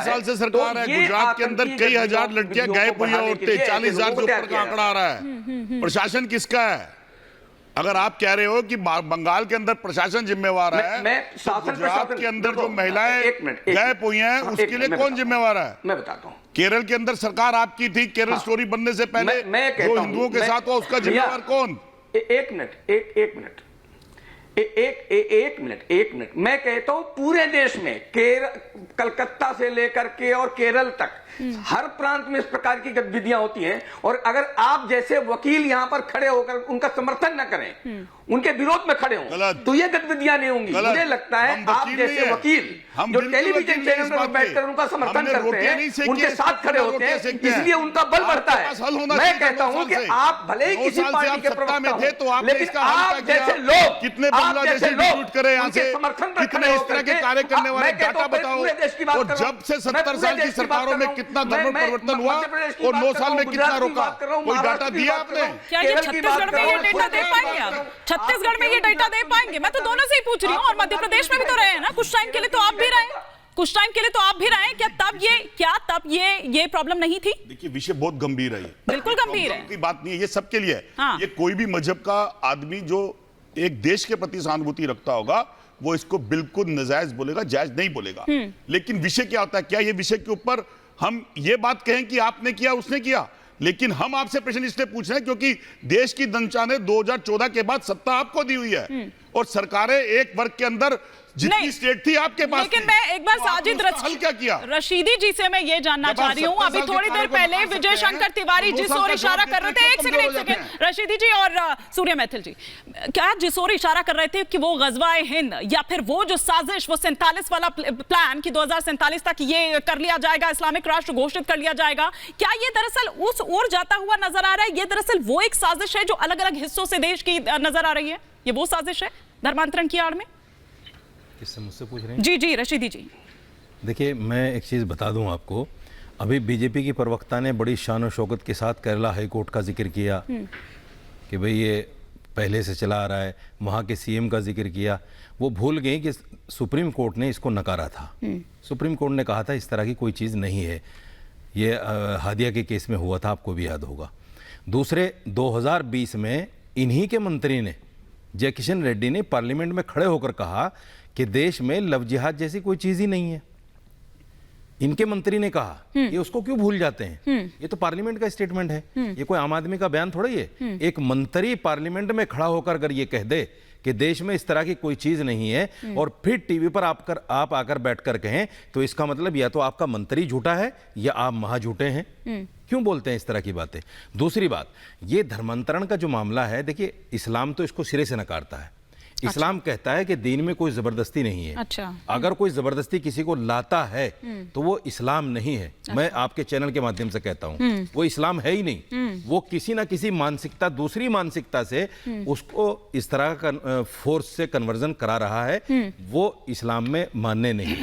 साल से सरकार है, गुजरात के अंदर कई हजार लड़कियां गायब हुई हैं, औरतें 40,000 से ऊपर का आंकड़ा आ रहा है। प्रशासन किसका है? अगर आप कह रहे हो कि बंगाल के अंदर प्रशासन जिम्मेवार है, तो गुजरात के अंदर जो महिलाएं गायब हुई हैं उसके लिए कौन जिम्मेवार है? मैं बताता हूँ। केरल के अंदर सरकार आपकी थी, केरल स्टोरी बनने से पहले जो हिंदुओं के साथ हुआ उसका जिम्मेवार कौन? एक मिनट, मैं कहता हूं पूरे देश में कलकत्ता से लेकर के और केरल तक हर प्रांत में इस प्रकार की गतिविधियां होती हैं, और अगर आप जैसे वकील यहां पर खड़े होकर उनका समर्थन न करें, उनके विरोध में खड़े हों, तो ये गतिविधियां नहीं होंगी। मुझे लगता है आप जैसे वकील जो टेलीविजन चैनल पर बैठकर उनका समर्थन करते हैं, उनके साथ खड़े होते हैं, इसलिए उनका बल बढ़ता है। मैं कहता हूं कि आप भले ही किसी पार्टी के प्रवक्ता हो, लेकिन आप जैसे लोग, कितने करे यहाँ से, कितने इस तरह के कार्य करने वाले डाटा बताओ, और जब से 70 साल की सरकारों में कितना धर्म परिवर्तन हुआ और 9 साल में कितना रोका, कोई डाटा दिया आपने? क्या ये छत्तीसगढ़ में ये डेटा दे पाएंगे आप? छत्तीसगढ़ में ये डेटा दे पाएंगे? मैं तो दोनों से ही पूछ रही हूँ, और मध्य प्रदेश में भी तो रहे हैं ना कुछ टाइम के लिए, तो आप भी रहे, कुछ टाइम के लिए तो आप भी रहे। क्या तब ये प्रॉब्लम नहीं थी? देखिए, विषय बहुत गंभीर है, बिल्कुल गंभीर है, की बात नहीं है, ये सबके लिए है। हाँ। ये कोई भी मजहब का आदमी जो एक देश के प्रति सहानुभूति रखता होगा वो इसको बिल्कुल नाजायज बोलेगा, जायज नहीं बोलेगा। लेकिन विषय क्या होता है? क्या ये विषय के ऊपर हम ये बात कहें कि आपने किया उसने किया? लेकिन हम आपसे प्रश्न इसलिए पूछ रहे हैं क्योंकि देश की जनता ने 2014 के बाद सत्ता आपको दी हुई है, और सरकारें एक वर्ग के अंदर जितनी स्टेट थी आपके पास, लेकिन मैं एक बार साजिद हल क्या किया? रशीदी जी से मैं ये जानना चाह रही हूँ, अभी थोड़ी देर पहले विजय शंकर तिवारी जिस ओर इशारा कर रहे थे, एक सेकंड रशीदी जी और सूर्य मैथिल जी, क्या जिस ओर इशारा कर रहे थे कि वो गजवाए हिंद या फिर वो जो साजिश, वो 47 वाला प्लान कि 2047 तक ये कर लिया जाएगा, इस्लामिक राष्ट्र घोषित कर लिया जाएगा, क्या ये दरअसल उस ओर जाता हुआ नजर आ रहा है? ये दरअसल वो एक साजिश है जो अलग अलग हिस्सों से देश की नजर आ रही है? ये वो साजिश है धर्मांतरण की आड़ में? किससे, मुझसे पूछ रहे हैं? जी रशीदी जी। देखिए, मैं एक चीज़ बता दूं आपको, अभी बीजेपी की प्रवक्ता ने बड़ी शान और शौकत के साथ केरला हाई कोर्ट का जिक्र किया कि भाई ये पहले से चला आ रहा है, वहाँ के सीएम का जिक्र किया। वो भूल गए कि सुप्रीम कोर्ट ने इसको नकारा था। सुप्रीम कोर्ट ने कहा था इस तरह की कोई चीज़ नहीं है। ये हादिया के केस में हुआ था, आपको भी याद होगा। दूसरे, 2020 में इन्हीं के मंत्री ने, जय किशन रेड्डी ने पार्लियामेंट में खड़े होकर कहा कि देश में लव जिहाद जैसी कोई चीज ही नहीं है। इनके मंत्री ने कहा, ये उसको क्यों भूल जाते हैं? ये तो पार्लियामेंट का स्टेटमेंट है, ये कोई आम आदमी का बयान थोड़ा ही है। एक मंत्री पार्लियामेंट में खड़ा होकर अगर ये कह दे कि देश में इस तरह की कोई चीज नहीं है, और फिर टीवी पर आप आकर बैठकर कहें, तो इसका मतलब या तो आपका मंत्री झूठा है या आप महा झूठे हैं। क्यों बोलते हैं इस तरह की बातें? दूसरी बात, ये धर्मांतरण का जो मामला है, देखिए इस्लाम तो इसको सिरे से नकारता है। इस्लाम कहता है कि दीन में कोई जबरदस्ती नहीं है। अच्छा। अगर कोई जबरदस्ती किसी को लाता है तो वो इस्लाम नहीं है। मैं आपके चैनल के माध्यम से कहता हूँ, वो इस्लाम है ही नहीं। वो किसी ना किसी मानसिकता, दूसरी मानसिकता से उसको इस तरह का फोर्स से कन्वर्जन करा रहा है, वो इस्लाम में मान्य नहीं।